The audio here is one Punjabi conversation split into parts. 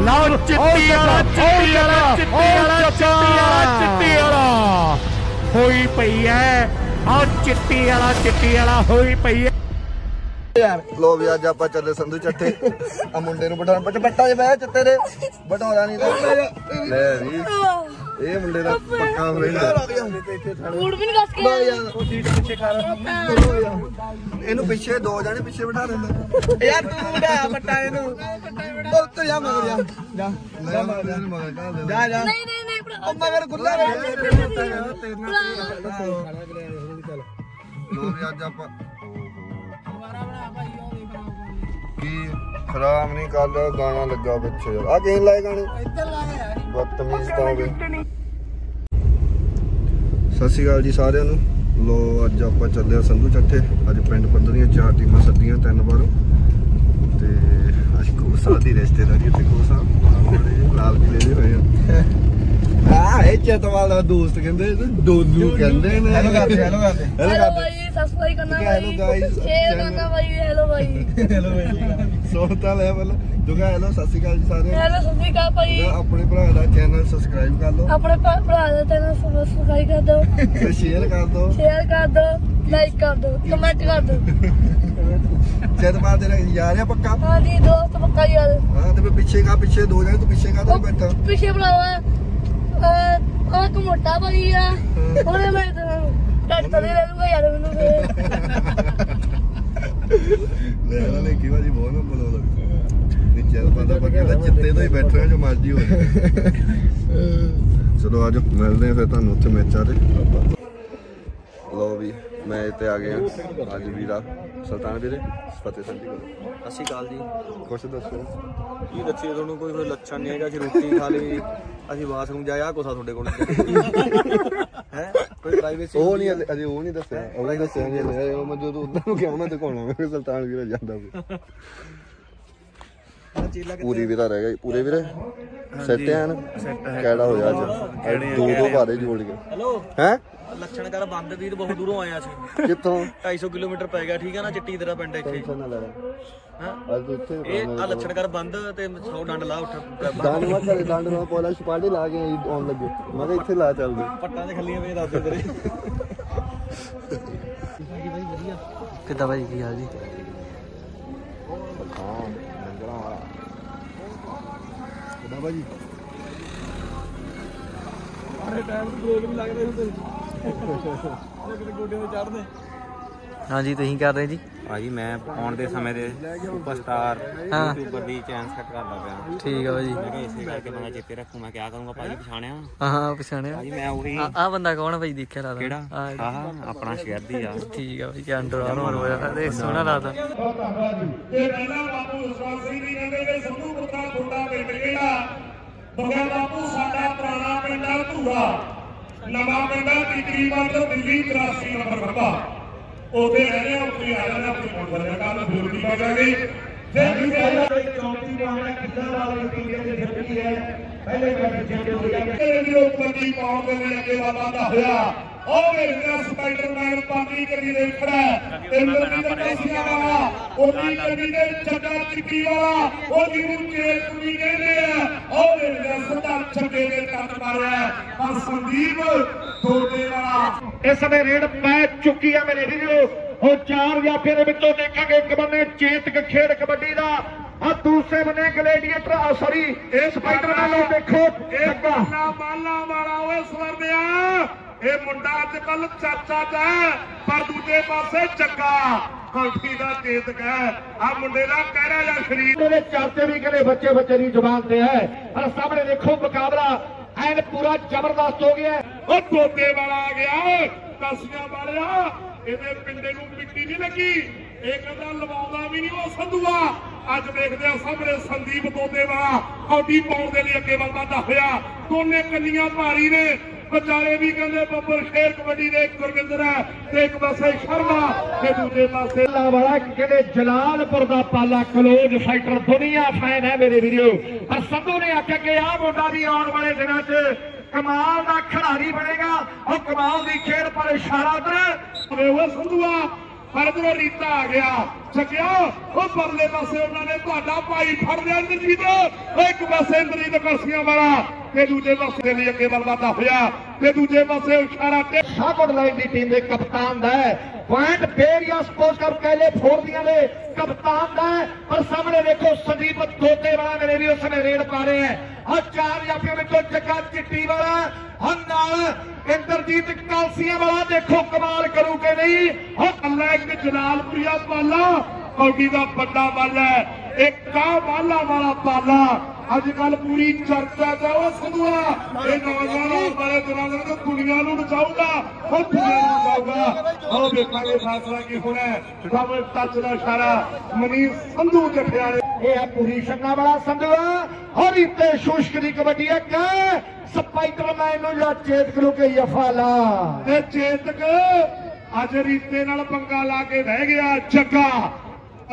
ਲਓ ਚਿੱਟੀ ਵਾਲਾ ਹੋਈ ਪਈ ਹੈ। ਆ ਚਿੱਟੀ ਵਾਲਾ ਹੋਈ ਪਈ ਹੈ यार। लो भी आज आप चले संधू चट्टे आ मुंडे नु बढ़ाउण बट्टा जे बह चट्टे दे बढ़ाउणा नहीं ले भी ए मुंडे दा पक्का फ्रेंड मूड भी नहीं कस के यार ओ सीट पीछे खा रहा इनु पीछे दो जाने पीछे बिठा देंदा यार तू मुंडा बट्टा इनु ओ तो जा मगर जा नहीं ओ मगर गुल्ला लो भी आज आप खराब नहीं कर लो गाना लगा बच्चे आ गेम लाए गाने बदतमीज तो हो गए। सत श्री अकाल जी सारे लो अज आप चले संधू चट्टे अज पिंड पद्धर 4 टीमां सदियां 3 बारों ते अज कोसा दी रिश्तेदारी ते कोसा लाल पीले जे होए चेतवाल दोस्त कहंदे डोलू कहंदे ने हेलो करते भाई सब्सक्राइब करना हेलो गाइस शेयर करना भाई हेलो भाई सोता ले पहले दुगा हेलो सत श्री अकाल जी सारे हेलो सत श्री अकाल भाई अपने भरा दा चैनल सब्सक्राइब कर लो अपने भरा दा चैनल सब्सक्राइब कर दो ते शेयर कर दो लाइक कर दो कमेंट कर दो चेतवाल तेरा यार है पक्का हां जी दोस्त पक्का यार हां ते पीछे दो जाने तो पीछे का तो बैठा पीछे बुलावा तो मोटा भाई है मैं डरता नहीं रहूंगा यार लेकिन भाजी बहुत बोलो नीचे पता पक्का चित्ते तो ही बैठे हैं जो मर्जी हो। चलो आज मिलते हैं फिर तुहानू उत्थे मैचा ते लो भी मैं इत्थे आ गया अज वीरा सुल्तान वीरे फतेह संधी सत श्री अकाल जी कुछ दसो की दसिए तुहानू कोई लक्षण नहीं है रोटी खा ली ਅਸੀਂ ਬਾਥਰੂਮ ਜਾਇਆ ਕੋਸਾ ਤੁਹਾਡੇ ਕੋਲ ਹੈ ਕੋਈ ਪ੍ਰਾਈਵੇਸੀ ਉਹ ਨਹੀਂ ਦੱਸਿਆ ਉਹ ਨਹੀਂ ਦੱਸਿਆ ਜੀ ਉਹ ਮੈਂ ਜਦੋਂ ਉਧਰ ਨੂੰ ਗਿਆ ਮੈਂ ਦਿਖਾਉਣਾ ਮੈਂ ਸੁਲਤਾਨ ਵੀਰਾ ਜਾਂਦਾ ਪੂਰੀ ਵੀਰਾ ਰਹਿ ਗਿਆ ਪੂਰੇ ਵੀਰੇ ਸੈੱਟ ਐਨ ਕਿਹੜਾ ਹੋਇਆ ਅੱਜ ਦੋ ਭਾਰੇ ਜੋੜ ਕੇ ਹੈਲੋ ਹੈ ਲੱਛਣ ਕਰ ਬੰਦ ਵੀਰ ਬਹੁਤ ਦੂਰੋਂ ਆਇਆ ਸੀ ਕਿੱਥੋਂ 250 ਕਿਲੋਮੀਟਰ ਪੈ ਗਿਆ ਠੀਕ ਹੈ ਨਾ ਚਿੱਟੀ ਤੇਰਾ ਪਿੰਡ ਇੱਥੇ ਇਹ ਲੱਛਣ ਕਰ ਬੰਦ ਤੇ 100 ਡੰਡ ਲਾ ਉੱਠ ਡੰਡ ਨਾਲ ਪੋਲਾ ਸਪਾਟੀ ਲਾ ਕੇ ਆਉਣ ਲੱਗੇ ਮੈਂ ਕਿਹਾ ਇੱਥੇ ਲਾ ਚੱਲਦੇ ਪੱਟਾਂ ਦੇ ਖੱਲੀਆਂ ਵੇ ਦੱਸ ਤੇਰੇ ਕਿੱਦਾਂ ਭਾਈ ਕੀ ਹਾਲ ਜੀ ਹਾਂ ਲੰਗਰਾਂ ਵਾਲਾ ਕਿੱਦਾਂ ਭਾਜੀ ਅਰੇ ਟਾਈਮ ਤੇ ਬ੍ਰੇਕ ਵੀ ਲੱਗ ਰਹੇ ਹੁੰਦੇ ਗੋਡੇ ਤੇ ਚੜਦੇ हाँ जी तुसीं कर रहे जी भाजी मैं आने के समय सुपरस्टार यूट्यूबर दी चैन सेट करदा पिया ठीक है भाजी मैं इसे करके मैं चेते रखूं मैं क्या करूंगा भाजी पछाणिया हां पछाणिया भाजी मैं वही आ बंदा कौन है भाई देखिया लादा केड़ा हां अपना शहर दी यार ठीक है भाई क्या अंडर और होया ते सोना लादा ते पहला बापू विश्वास सिंह जी कहंदे कि संधू पुरखा गुंडा पिंड केड़ा बगैर बापू साडा पुराना पिंड धूरा नवा पिंड तकरीबन दिल्ली 83 नंबर खंबा ਉਹਦੇ ਰਹਿਣੇ ਉੱਤੇ ਆ ਜਾਣਾ ਆਪਣੀ ਮੋਟਰ ਦਾ ਫੂਲ ਦੀ ਪਾਵਾਂਗੇ ਜੇ ਵੀ ਪਹਿਲਾਂ ਚੌਥੀ ਬਾਹਰ ਕਿੱਦਾਂ ਵਾਲੀ ਟੀਮ ਦੇ ਫਿਰਦੀ ਹੈ ਪਹਿਲੇ ਮੈਚ ਜਿੱਤੇ ਹੋਇਆ ਇਹ ਉੱਪਰ ਦੀ ਪਾਉਣ ਦੇ ਲਈ ਅੱਗੇ ਵਾਦਾ ਹੋਇਆ ਉਹ ਵੇਖਦਾ ਸਪਾਈਡਰਮੈਨ ਪਾਣੀ ਕਰੀ ਦੇ ਖੜਾ ਤੇ ਲੋਕੀ ਦਾ ਪੈਸੀਆਂ ਵਾਲਾ ਉਹਦੀ ਕਰੀ ਦੇ ਚੱਕਾ ਚਿੱਟੀ ਵਾਲਾ ਉਹ ਜਿਹਨੂੰ ਚੇਲ ਕੁੜੀ ਕਹਿੰਦੇ ਆ ਉਹ ਵੇਖਦਾ ਸੱਤਾ ਛੱਕੇ ਦੇ ਟੱਚ ਮਾਰਿਆ ਪਰ ਸੰਦੀਪ ਦੋਦੇ ਵਾਲਾ ਇਸ ਸਮੇਂ ਰੇਡ ਪੈ ਚੁੱਕੀ ਹੈ ਮੇਰੇ ਵੀਰੋ ਉਹ ਚਾਰ ਜਾਫੇ ਦੇ ਵਿੱਚੋਂ ਦੇਖਾਂਗੇ ਇੱਕ ਬੰਨੇ ਚੇਤਕ ਖੇਡ ਕਬੱਡੀ ਦਾ ਆ ਦੂਸਰੇ ਬੰਨੇ ਗਲੇਡੀਏਟਰ ਸੌਰੀ ਇਹ ਸਪਾਈਡਰਮੈਨ ਨੂੰ ਦੇਖੋ ਇਹ ਮਾਲਾ ਵਾਲਾ ਓਏ ਸਵਰਦਿਆ ਇਹ ਮੁੰਡਾ ਅੱਜ ਕੱਲ ਚਾਚਾ ਦਾ ਪਰ ਦੂਜੇ ਪਾਸੇ ਚੱਗਾ ਕੌਂਠੀ ਦਾ ਚੇਤਕ ਹੈ ਆ ਮੁੰਡੇ ਦਾ ਕਹਿਰਾ ਜਾਂ ਸ਼ਰੀਰ ਦੇ ਚਾਚੇ ਵੀ ਕਹਿੰਦੇ ਬੱਚੇ ਦੀ ਜ਼ੁਬਾਨ ਤੇ ਹੈ ਔਰ ਸਾਹਮਣੇ ਦੇਖੋ ਮੁਕਾਬਲਾ ਐਨ ਪੂਰਾ ਜ਼ਬਰਦਸਤ ਹੋ ਗਿਆ ਉਹ ਤੋਤੇ ਵਾਲਾ ਆ ਗਿਆ ਕਾਸੀਆਂ ਵਾਲਿਆ ਇਹਦੇ ਪਿੰਡੇ ਨੂੰ ਮਿੱਟੀ ਨਹੀਂ ਲੱਗੀ ਇਹ ਕਹਿੰਦਾ ਲਵਾਉਂਦਾ ਵੀ ਨਹੀਂ ਉਹ ਸੰਧੂਆ ਅੱਜ ਦੇਖਦੇ ਆ ਸਾਹਮਣੇ ਸੰਦੀਪ ਤੋਤੇ ਵਾਲਾ ਕੌਡੀ ਪਾਉਣ ਦੇ ਲਈ ਅੱਗੇ ਵੱਧਦਾ ਹੋਇਆ ਦੋਨੇ ਕੰਨੀਆਂ ਭਾਰੀ ਨੇ ਵਿਚਾਰੇ ਵੀ ਕਹਿੰਦੇ ਬੱਬਰ ਸ਼ੇਰ ਕਬੱਡੀ ਦੇ ਗੁਰਵਿੰਦਰ ਹੈ ਤੇ ਇੱਕ ਪਾਸੇ ਸ਼ਰਮਾ ਤੇ ਦੂਜੇ ਪਾਸੇ ਵਾਲਾ ਕਹਿੰਦੇ ਜਲਾਲਪੁਰ ਦਾ ਪਾਲਾ ਕਲੋਜ਼ ਫਾਈਟਰ ਦੁਨੀਆ ਫੈਨ ਹੈ ਮੇਰੇ ਵੀਰੋ ਪਰ ਸੰਧੂ ਨੇ ਆਖਿਆ ਕਿ ਆਹ ਮੁੰਡਾ ਵੀ ਆਉਣ ਵਾਲੇ ਦਿਨਾਂ 'ਚ ਕਮਾਲ ਦਾ ਖਿਡਾਰੀ ਬਣੇਗਾ ਉਹ ਕਮਾਲ ਦੀ ਖੇਡ ਪਰ ਇਸ਼ਾਰਾ ਉਧਰ ਉਹ ਸੰਧੂਆ पर इधरों रीता आ गया जगिया वो परले पासे उन्होंने तुहाडा भाई फड़ लिया इंद्रजीत एक पासे इंद्रजीत करसियां वाला ते दूजे पासे लिए अगे बल वाधा होया ते दूजे पासे इशारा ते शाहकोट लाइन की टीम के कप्तान दा है पॉइंट बेरिया स्पोर्ट्स क्लब कहले फोड़दियां ने कप्तान दा है पर सामने देखो संदीप तोते वाला मेरे भी उसने रेड पा रहे हैं और चार जाफियों में तो जग्गा चिट्टी वाला और नाल इंद्रजीत कालसिया वाला देखो कमाल करू के नहीं और अल्लाह एक जलालपुरिया पाला कौडी का बड़ा बल है एक का वाला वाला पाला अजकल पूरी चर्चा जाओ सुनवा ये नौजवानों बड़े दिनों में दुनिया को बचाऊगा और दुनिया को बचाऊगा और देखा फैसला की होना सब टच का इशारा मनीष संधू जफिया ये है पूरी शंगा वाला संधू और इतने शुष्क की कबड्डी है क्या स्पाइडरमैन या चेतक के यफाला चेतक अज रीते नाल पंगा ला के रह गया जग्गा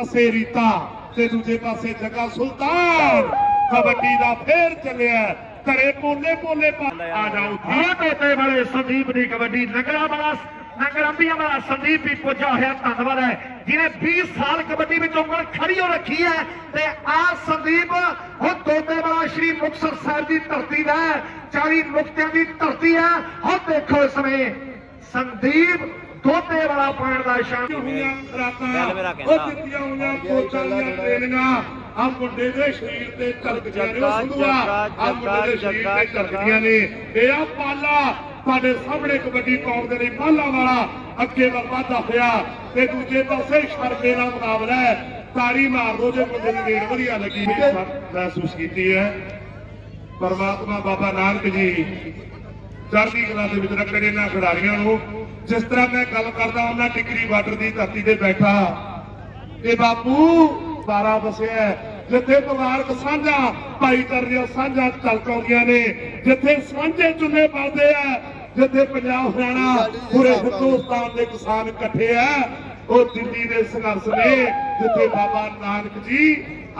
असे रीता ते दूजे पासे जग्गा सुल्तान कबड्डी का फेर चलिया घरे पोले पोले आ जाओ तोते वाले संदीप की कबड्डी नगरा वाला नगराबिया वाला संदीप भी पुजा होया धन्यवाद है जिन्हें 20 साल कबड्डी में उंगल खड़ी हो रखी है ते आ संदीप और तोते वाला श्री मुक्तसर साहब की धरती है 40 मुक्तियों की धरती है और देखो इस समय संदीप तोते वाला पाण का शान आ मुंडे दे शरीर ते झलकदियां ने सुधवा आ मुंडे दे शरीर ते झलकदियां ने ए आ पाला तुहाडे सामने कबड्डी पाउण दे लई पाला वाला अगे वाधा होया ते दूजे पासे शर्मे दा मुकाबला है ताड़ी मार दो जे मुंडे दी रेड वधिया लगी महसूस कीती है परमात्मा बाबा नानक जी चढ़दी कला दे विच रखड़े इन्हां खिडारियां नूं जिस तरह मैं गल करदा उन्हां टिकरी बार्डर दी धरती ते बैठा ए बापू 12 बसिया जिथे पवारक साझा भाईचारे साझा चलकाउंदियां ने जिथे साझे चुने पलदे है जिथे पंजाब हरियाणा पूरे हिंदुस्तान के किसान इकट्ठे है वो दिल्ली के संघर्ष ने जिथे बाबा नानक जी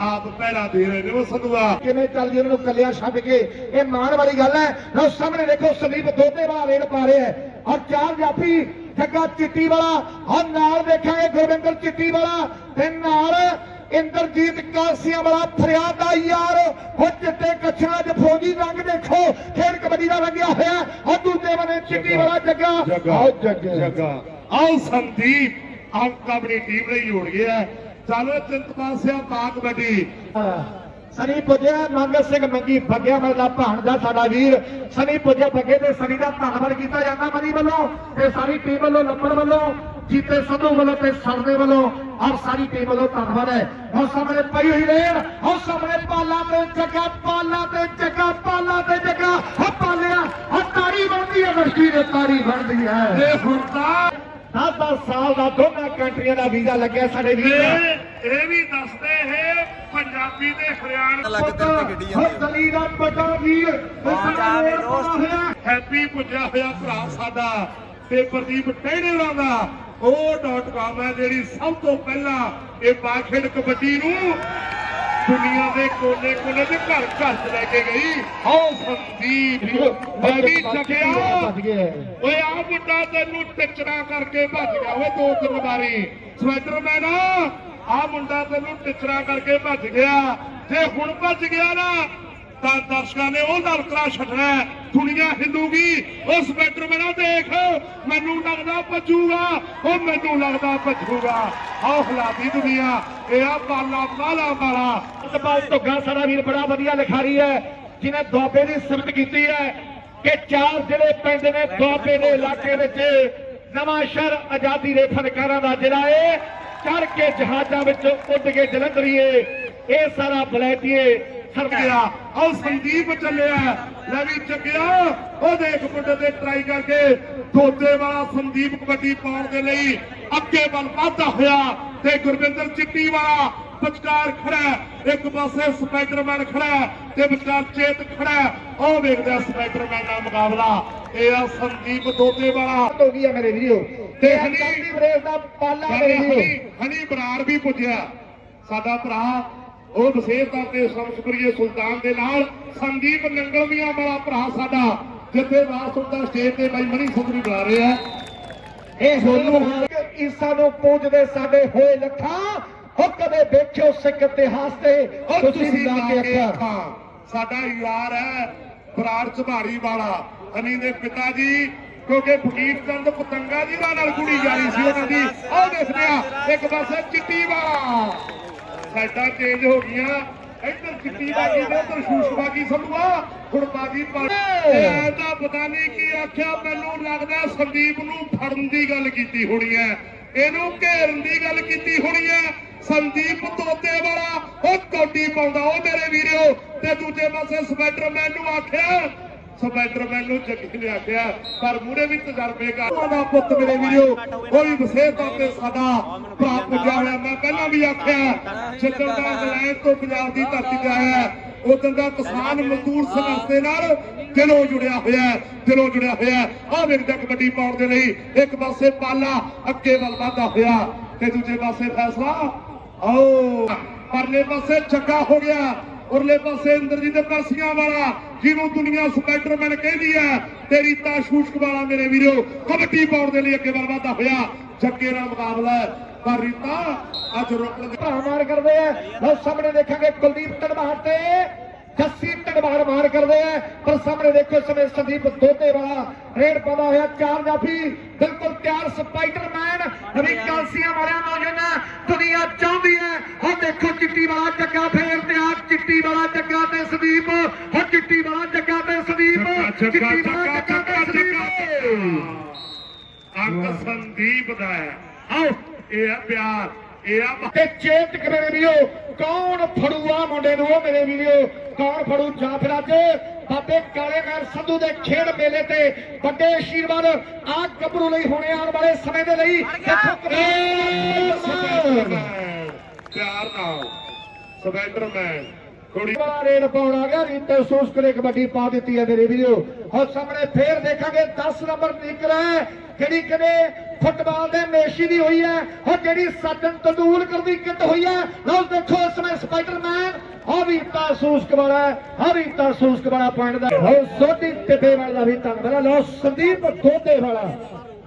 आप पहरा दे रहे ने वो सदुआ किवें चलदी उन्हां नूं कलियां छड्ड के ये मान वाली गल है लो सामने देखो संदीप तोते वाला रेड पा रहे हैं और चार जाफी जग्गा चिट्टी वाला और नाल देखेंगे गुरविंदर चिट्टी वाला ते नाल इंद्रजीत कालसिया वाला फरियाद आ यार वो चिट्टे कच्छा च फौजी रंग देखो खेल कबड्डी का रंगिया होया और दूसरे बने चिट्टी वाला जग्गा आओ संदीप आप अपनी टीम ने जोड़ गया चलो चिंतपाल सिंह पा कबड्डी सनी पुजया मंगल सिंह मंगी बग्या वाला भाणजा साडा वीर सनी पुजया बगे ते सनी का धन्यवाद किया जाता मनी वालों ते सारी टीम वालों लंबड़ वालों जीते संधू वालों ते सरदे वालों और सारी टीम वालों धन्यवाद है और सामने पई हुई रेड और सामने पाला ते जग्गा पाला ते जग्गा पाला ते जग्गा पालिया और ताड़ी बनती है रश्मी ने ताड़ी बनती है ये हुंदा 10 साल का दोनों कंट्रियों का वीजा लगे साडे वीर ये भी दसते हैं पंजाबी ते हरियाणा दली दा बड़ा वीर हैप्पी पुजा होया भरा साडा ते प्रदीप टेढ़े दा o.com है जिहड़ी सब तो पहला ये बाखेड़ कबड्डी नूं दुनिया के कोने कोने के घर घर च लेके गई आओ संदीप मैं भी जगिया ओए आ मुंडा तेनू टिचरा करके भज गया वो 2-3 बारी स्पाइडरमैन आ मुंडा तेनू टिचरा करके भज गया जे हुण भज गया ना दर्शकों ने वो नलकरा छड्डना दुनिया हिंदूगी उस स्पाइडरमैन देख मैनू लगदा भजूगा वो मैनू लगदा भजूगा आओ हिलादी दुनिया यह पाला माला माला धुग्गा सारा वीर बड़ा वधिया लिखारी है जिन्हें दुआबे की सिफत की है कि 4 जिले पिंड ने दुआबे के इलाके में नवां शहर आजादी के फनकारां दा जिला है चढ़ के जहाजा उड़ के जलंधरीए ये सारा बलैतीए सर गया और संदीप चलिया लवी चकिया वो देख मुंडे ते ट्राई करके तोते वाला संदीप कबड्डी पाउण दे लई अगे बल वाधा होया ते गुरविंदर चिट्टी वाला बचकार खड़ा एक पासे स्पाइडरमैन खड़ा ते बचकार चेत खड़ा ओ वेखदा स्पाइडरमैन दा मुकाबला ए आ संदीप तोते वाला हो गया मेरे वीडियो ते हनी ब्रेस दा पाला मेरे वीडियो हनी बरार भी पुजया साडा भरा ਉਹ ਬਸੇਰਦਾਰ ਦੇ ਸ਼ਮਸ਼ਪੁਰੀਏ ਸੁਲਤਾਨ ਦੇ ਨਾਲ ਸੰਦੀਪ ਨੰਗਲਵੀਆਂ ਵਾਲਾ ਭਰਾ ਸਾਡਾ ਜਿੱਥੇ ਵਾਸ ਹੁੰਦਾ ਸਟੇਜ ਤੇ ਬਾਈ ਮਣੀ ਸੰਧੂ ਬੁਲਾ ਰਹੇ ਆ ਈਸਾ ਨੂੰ ਪੂਜਦੇ ਸਾਡੇ ਹੋਏ ਲੱਖਾਂ ਉਹ ਕਦੇ ਵੇਖਿਓ ਸਿੱਖ ਇਤਿਹਾਸ ਤੇ ਤੁਸੀਂ ਲਾ ਕੇ ਅੱਖਾਂ। ਸਾਡਾ ਯਾਰ ਹੈ ਬਰਾੜ ਝਬਾੜੀ ਵਾਲਾ ਅਨੀ ਦੇ ਪਿਤਾ ਜੀ, ਕਿਉਂਕਿ ਫਕੀਰ ਚੰਦ ਪਤੰਗਾ ਜੀ ਨਾਲ ਕੁੜੀ ਜਾਰੀ ਸੀ ਉਹਨਾਂ ਦੀ। ਆਹ ਦੇਖਦੇ ਆ ਇੱਕ ਪਾਸੇ ਚਿੱਟੀ ਵਾਲਾ ਸਾਡਾ ਚੇਂਜ ਹੋ ਗਈਆਂ, ਇੱਧਰ ਚਿੱਟੀ ਬਾਗੀ ਤੇ ਉੱਧਰ ਸ਼ੂਸ਼ਬਾਗੀ ਸੰਧੂਆ ਹੁਣ ਬਾਗੀ ਦਾ ਪਤਾ ਨਹੀਂ ਕੀ ਆਖਿਆ। ਮੈਨੂੰ ਲੱਗਦਾ ਸੰਦੀਪ ਨੂੰ ਫੜਨ ਦੀ ਗੱਲ ਕੀਤੀ ਹੋਣੀ ਹੈ, ਇਹਨੂੰ ਘੇਰਨ ਦੀ ਗੱਲ ਕੀਤੀ ਹੋਣੀ ਹੈ। ਸੰਦੀਪ ਤੋਤੇ ਵਾਲਾ ਉਹ ਕੋਟੀ ਪਾਉਂਦਾ ਉਹ ਮੇਰੇ ਵੀਰੋ, ਤੇ ਦੂਜੇ ਪਾਸੇ ਸਪਾਈਡਰਮੈਨ ਨੂੰ ਆਖਿਆ, ਸਪਾਈਡਰਮੈਨ ਨੂੰ ਜੱਗੀ ਨੇ ਆਖਿਆ ਪਰ ਮੂਹਰੇ ਵੀ ਤਜਰਬੇਕਾਰ ਦਾ ਪੁੱਤ ਮੇਰੇ ਵੀਰੋ, ਉਹ ਵੀ ਵਸੇਤਾ ਤੇ ਸਾਡਾ ਭਰਾ ਪੁੱਜਿਆ ਹੋਇਆ। ਮੈਂ ਪਹਿਲਾਂ ਵੀ ਆਖਿਆ ਜਿੱਦਣ ਦਾ ਇੰਗਲੈਂਡ ਤੋਂ ਪੰਜਾਬ ਦੀ ਧਰਤੀ ਤੇ ਆਇਆ ਉਦੋਂ ਦਾ ਕਿਸਾਨ ਮਜ਼ਦੂਰ ਸੰਘਰਸ਼ ਦੇ ਨਾਲ ਦਿਲੋਂ ਜੁੜਿਆ ਹੋਇਆ, ਦਿਲੋਂ ਜੁੜਿਆ ਹੋਇਆ। ਆਹ ਵੇਖਦਾ ਕਬੱਡੀ ਪਾਉਣ ਦੇ ਲਈ ਇੱਕ ਪਾਸੇ ਪਾਲਾ ਅੱਗੇ ਵੱਲ ਵਧਦਾ ਹੋਇਆ ਤੇ ਦੂਜੇ ਪਾਸੇ ਫੈਸਲਾ ਆਓ ਪਰਲੇ ਪਾਸੇ ਜੱਗਾ ਹੋ ਗਿਆ, ਉਰਲੇ ਪਾਸੇ ਇੰਦਰਜੀਤ ਕਰਸੀਆਂ ਵਾਲਾ ਜਿਹਨੂੰ ਦੁਨੀਆ ਸਪਾਈਡਰਮੈਨ ਕਹਿੰਦੀ ਹੈ, ਤੇ ਰੀਤਾ ਸ਼ੂਸ਼ਕ ਵਾਲਾ ਮੇਰੇ ਵੀਰੋ ਕਬੱਡੀ ਪਾਉਣ ਦੇ ਲਈ ਅੱਗੇ ਵੱਲ ਵਧਦਾ ਹੋਇਆ। ਜੱਗੇ ਨਾਲ ਮੁਕਾਬਲਾ ਪਰ ਰੀਤਾ ਅੱਜ ਰੁਕ ਮਾਰ ਕਰਦੇ ਆ। ਲਓ ਸਾਹਮਣੇ ਦੇਖਾਂਗੇ ਕੁਲਦੀਪ ਟੜਵਾਰ ਤੇ ਜੱਸੀ ਟੜਵਾਰ ਮਾਰ ਕਰਦੇ ਆ, ਪਰ ਸਾਹਮਣੇ ਦੇਖੋ ਸਮੇਂ ਸੰਦੀਪ ਦੋਤੇ ਵਾਲਾ ਰੇਡ ਪਾਉਂਦਾ ਹੋਇਆ। ਚਾਰ ਜਾਫੀ ਬਿਲਕੁਲ ਤਿਆਰ ਸਪਾਈਡਰਮੈਨ ਨਵੀਂ ਕਾਲਸੀਆਂ ਵਾਲਿਆਂ ਨੌਜਵਾਨ ਦੁਨੀਆ ਚਾਹੁੰਦੀ ਹੈ। ਹੁਣ ਦੇਖੋ ਚਿੱਟੀ ਵਾਲਾ ਜੱਗਾ ਫੇਰ ਤਿਆਰ, ਚਿੱਟੀ ਵਾਲਾ ਜੱਗਾ ਤੇ ਸੰਦੀਪ, ਹੁਣ ਚਿੱਟੀ ਵਾਲਾ ਜੱਗਾ ਤੇ ਸੰਦੀਪ, ਚਿੱਟੀ ਵਾਲਾ ਜੱਗਾ ਤੇ ਸੰਦੀਪ। ਅੰਕ ਸੰਦੀਪ ਦਾ ਹੈ। ਆਓ ਇਹ ਆ ਪਿਆਰ, ਇਹ ਆ ਤੇ ਚੇਤਕ ਮੇਰੇ ਵੀਰੋ ਕੌਣ ਫੜੂਆ ਮੁੰਡੇ ਨੂੰ, ਉਹ ਮੇਰੇ ਵੀਰੋ ਕੌਣ ਫੜੂ? ਜਾਂ ਫਿਰ ਅੱਜ ਬਾਬੇ ਕਾਲੇ ਮਹਿਰ ਸੰਧੂ ਦੇ ਖੇਡ ਮੇਲੇ ਤੇ ਵੱਡੇ ਆਸ਼ੀਰਵਾਦ ਆ ਗੱਭਰੂ ਲਈ ਹੋਣੇ ਆਉਣ ਵਾਲੇ ਸਮੇਂ ਦੇ ਲਈ ਪਿਆਰ ਨਾਲ ਸਪਾਈਡਰਮੈਨ ਬੜਾ ਰੇਡ ਪਾਉਣ ਆ ਗਿਆ। ਰੀਤੇ ਸੂਸਕ ਨੇ ਕਬੱਡੀ ਪਾ ਦਿੱਤੀ ਹੈ ਮੇਰੇ ਵੀਰੋ। ਹੁਣ ਸਾਹਮਣੇ ਫੇਰ ਦੇਖਾਂਗੇ 10 ਨੰਬਰ ਨਿਕਲ ਹੈ ਜਿਹੜੀ ਕਦੇ ਫੁੱਟਬਾਲ ਦੇ ਮੇਸ਼ੀ ਦੀ ਹੋਈ ਹੈ, ਹੁਣ ਜਿਹੜੀ ਸੱਜਣ ਤੰਦੂਲਕਰ ਦੀ ਕਿੱਟ ਹੋਈ ਹੈ। ਲਓ ਦੇਖੋ ਇਸ ਸਮੇਂ ਸਪਾਈਡਰਮੈਨ ਹਰੀਤਾ ਸੂਸਕ ਵਾਲਾ, ਹਰੀਤਾ ਸੂਸਕ ਵਾਲਾ ਪੁਆਇੰਟ ਦਾ ਸੋਢੀ ਟਿੱਬੇ ਵਾਲਾ ਵੀ ਧੰਨਵਾਦ। ਲਓ ਸੰਦੀਪ ਦੋਦੇ ਵਾਲਾ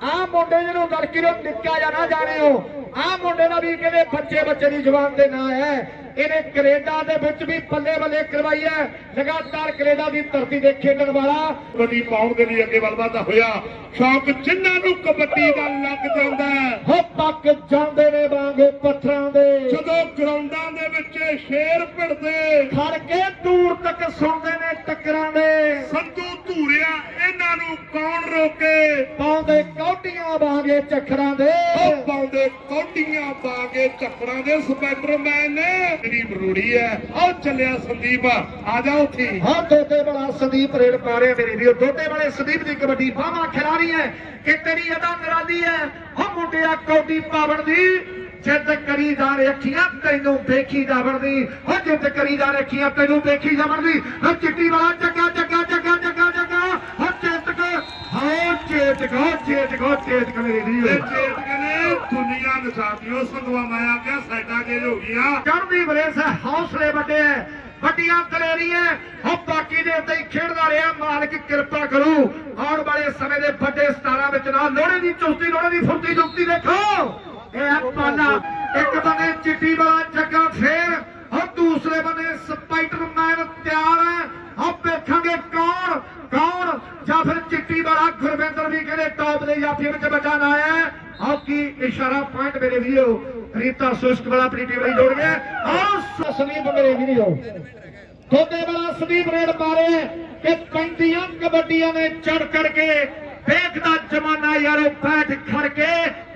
ਆ ਮੁੰਡੇ ਜਿਹਨੂੰ ਲੜਕੀ ਨੂੰ ਨਿੱਕਾ ਜਾਂ ਨਾ ਜਾਣੇ ਹੋ, ਆ ਮੁੰਡੇ ਦਾ ਵੀ ਕਹਿੰਦੇ ਬੱਚੇ ਦੀ ਜਵਾਨ ਦੇ ਨਾਂ ਹੈ। ਇਹਨੇ ਕੈਨੇਡਾ ਦੇ ਵਿੱਚ ਵੀ ਬੱਲੇ ਬੱਲੇ ਕਰਵਾਈ ਹੈ, ਲਗਾਤਾਰ ਕੈਨੇਡਾ ਦੀ ਧਰਤੀ ਦੇ ਖੇਡਣ ਵਾਲਾ ਕਬੱਡੀ ਪਾਉਣ ਦੇ ਲਈ ਅੱਗੇ ਵੱਲ ਵਧਦਾ ਹੋਇਆ। ਸ਼ੌਕ ਜਿੰਨਾਂ ਨੂੰ ਕਬੱਡੀ ਦਾ ਲੱਗ ਜਾਂਦਾ ਹੋ ਪੱਕ ਜਾਂਦੇ ਨੇ ਵਾਂਗੇ ਪੱਥਰਾਂ ਦੇ, ਜਦੋਂ ਗਰਾਊਂਡਾਂ ਦੇ ਵਿੱਚ ਸ਼ੇਰ ਭਿੜਦੇ ਖੜ ਕੇ ਦੂਰ ਤੱਕ ਸੁਣਦੇ ਨੇ ਟੱਕਰਾਂ ਦੇ। ਸੰਧੂ ਧੂਰਿਆ ਇਹਨਾਂ ਨੂੰ ਕੌਣ ਰੋਕੇ, ਪਾਉਂਦੇ ਕੌਡੀਆਂ ਵਾਂਗੇ ਚੱਖਰਾਂ ਦੇ, ਉਹ ਪਾਉਂਦੇ ਕੌਡੀਆਂ ਵਾਂਗੇ ਚੱਖਰਾਂ ਦੇ। ਸਪਾਈਡਰਮੈਨ ਨੇ ਜਿਹੜੀ ਬਰੂੜੀ ਹੈ ਆਹ ਚੱਲਿਆ ਸੰਦੀਪ ਆ ਜਾ ਉੱਥੇ। ਹਾਂ ਦੋਤੇ ਵਾਲਾ ਸੰਦੀਪ ਰੇਡ ਪਾ ਰਿਹਾ ਮੇਰੇ ਵੀਰੋ। ਦੋਤੇ ਵਾਲੇ ਸੰਦੀਪ ਦੀ ਕਬੱਡੀ ਬਾਹਾਂ ਖਿਲਾਰੀ ਹੈ ਕਿ ਤੇਰੀ ਅਦਾ ਨਿਰਾਲੀ ਹੈ। ਹੋ ਮੁੰਡਿਆ ਕੌਡੀ ਪਾਵਣ ਦੀ ਜਿੱਦ ਕਰੀ ਜਾ ਰੱਖੀਆਂ ਤੈਨੂੰ ਦੇਖੀ ਜਾਵਣ ਦੀ, ਹੋ ਜਿੱਦ ਕਰੀ ਜਾ ਰੱਖੀਆਂ ਤੈਨੂੰ ਦੇਖੀ ਜਾਵਣ ਦੀ। ਹੋ ਚਿੱਟੀ ਵਾਲਾ ਜੱਗਾ ਜੱਗਾ ਜੱਗਾ ਜੱਗਾ ਜੱਗਾ ਹੋ ਚੇਤਕ, ਹੋ ਚੇਤਕ, ਚੇਤਕ ਚੇਤਕ ਮੇਰੇ ਵੀਰੋ। ਚੇਤਕ ਨੇ ਦੁਨੀਆ ਨਸਾਤੀਓ ਸੰਗਵਾ ਮਾਇਆ ਕਿਆ ਸਾਡਾ ਜੇ ਹੋ ਗਿਆ। ਚੜ੍ਹਦੀ ਵਰੇਸ ਹੈ, ਹੌਸਲੇ ਵੱਡੇ ਹੈ, ਵੱਡੀਆਂ ਦਲੇਰੀਆਂ। ਹੋ ਬਾਕੀ ਦੇ ਉੱਤੇ ਹੀ ਖੇਡਦਾ ਰਿਹਾ, ਮਾਲਕ ਕਿਰਪਾ ਕਰੂ ਆਉਣ ਵਾਲੇ ਸਮੇਂ ਦੇ ਵੱਡੇ ਸਤਾਰਾਂ ਵਿੱਚ ਨਾ ਲੋਹੜੇ ਦੀ ਚੁਸਤੀ, ਲੋਹੜੇ ਦੀ ਫੁਰਤੀ ਜੁਗਤੀ ਦੇਖੋ। ਇਹ ਪਾਲਾ ਇੱਕ ਬੰਨੇ ਚਿੱਟੀ ਵਾਲਾ ਜੱਗਾ ਫੇਰ, ਹੁਣ ਦੂਸਰੇ ਬੰਨੇ ਸਪਾਈਡਰਮੈਨ ਤਿਆਰ ਹੈ। ਹੁਣ ਵੇਖਾਂਗੇ ਕੌਣ ਕੌਣ, ਜਾਂ ਫਿਰ ਚਿੱਟੀ ਵਾਲਾ ਗੁਰਵਿੰਦਰ ਵੀ ਕਹਿੰਦੇ ਟੌਪ ਦੇ ਜਾਫੀ ਵਿੱਚ ਬਚਾਣ ਆਇਆ। ਹਾਕੀ ਇਸ਼ਾਰਾ ਪੁਆਇੰਟ ਮੇਰੇ ਵੀਰੋ। ਰੀਤਾ ਸੁਸ਼ਕ ਵਾਲਾ ਆਪਣੀ ਟੀਮ ਲਈ ਜੋੜ ਗਿਆ। ਆਹ ਸੰਦੀਪ ਮੇਰੇ ਵੀਰੋ ਦੋਦੇ ਵਾਲਾ ਸੰਦੀਪ ਰੇਡ ਮਾਰੇ ਕਿ ਪੈਂਦੀਆਂ ਕਬੱਡੀਆਂ ਨੇ ਚੜ ਕੇ ਵੇਖਦਾ ਜਮਾਨਾ ਯਾਰੋ ਬੈਠ ਖੜ ਕੇ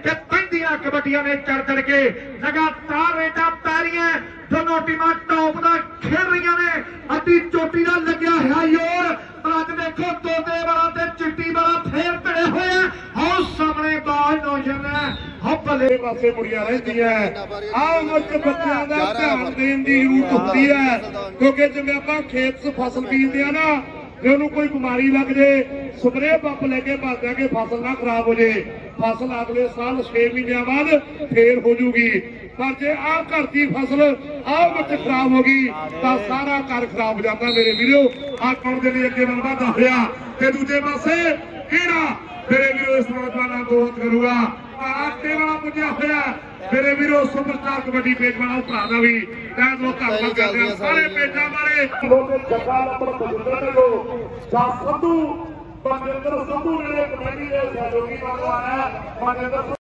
ਕਿ ਪੈਂਦੀਆਂ ਕਬੱਡੀਆਂ ਨੇ ਚੜ ਕੇ ਲਗਾਤਾਰ ਰੇਡਾਂ ਪੈ ਰਹੀਆਂ। ਦੋਨੋਂ ਟੀਮਾਂ ਟੌਪ ਦਾ ਖੇਡ ਰਹੀਆਂ ਨੇ, ਅੱਧੀ ਚੋਟੀ ਦਾ ਲੱਗਿਆ ਹੋਇਆ ਯੋਰ। ਪਰ ਅੱਜ ਦੇਖੋ ਦੋਦੇ ਵਾਲਾ ਤੇ ਚਿੱਟੀ ਵਾਲਾ ਫੇਰ ਭਿੜੇ ਹੋਏ ਆ। ਆਹ ਸਾਹਮਣੇ ਬਾਜ ਨੌਜਵਾਨ ਹੱਪਲੇ ਪਾਸੇ ਮੁੜੀਆਂ ਰਹਿੰਦੀਆਂ। ਆਹ ਵਿੱਚ ਬੱਚਿਆਂ ਦਾ ਧਿਆਨ ਦੇਣ ਦੀ ਜ਼ਰੂਰਤ ਹੁੰਦੀ ਹੈ, ਕਿਉਂਕਿ ਜਿਵੇਂ ਆਪਾਂ ਖੇਤ 'ਚ ਫਸਲ ਬੀਜਦੇ ਆ ਨਾ, ਜੇ ਉਹਨੂੰ ਕੋਈ ਬਿਮਾਰੀ ਲੱਗ ਜੇ ਸਪਰੇਅ ਪੰਪ ਲੈ ਕੇ ਭੱਜਦਾ ਕਿ ਫਸਲ ਨਾ ਖਰਾਬ ਹੋ ਜੇ। ਫਸਲ ਅਗਲੇ ਸਾਲ 6 ਮਹੀਨਿਆਂ ਬਾਅਦ ਫੇਰ ਹੋ ਜੂਗੀ। ਪਰ ਜੇ ਆਹ ਘਰ ਦੀ ਫਸਲ ਆਹ ਵਿੱਚ ਖਰਾਬ ਹੋ ਗਈ ਤਾਂ ਸਾਰਾ ਘਰ ਖਰਾਬ ਹੋ ਜਾਂਦਾ ਮੇਰੇ ਵੀਰੋ। ਆਹ ਕੌਣ ਦੇ ਲਈ ਅੱਗੇ ਵੱਧਦਾ ਹੋਇਆ ਤੇ ਦੂਜੇ ਪਾਸੇ ਕਿਹੜਾ ਮੇਰੇ ਵੀਰੋ ਇਸ ਨੌਜਵਾਨਾਂ ਤੋਂ ਹੱਥ ਕਰੂਗਾ ਆਟੇ ਵਾਲਾ ਪੁੱਜਿਆ ਹੋਇਆ ਮੇਰੇ ਵੀਰੋ ਸੁਪਰਸਟਾਰ ਕਬੱਡੀ ਪੇਜ ਵਾਲਾ ਭਰਾ ਦਾ ਵੀ ਤੈਨੂੰ ਲੋਕ ਧੰਨਵਾਦ ਕਰਦੇ ਆ ਸਾਰੇ ਪੇਜਾਂ ਵਾਲੇ ਲੋਕ ਜੱਗਾ ਨੰਬਰ 55 ਲੋ ਜਾਂ ਸੰਧੂ ਬੰਦਿੰਦਰ ਸੰਧੂ ਜਿਹੜੇ ਕਬੱਡੀ ਦੇ ਸਹਿਯੋਗੀ ਬਣਵਾਇਆ ਬੰਦਿੰਦਰ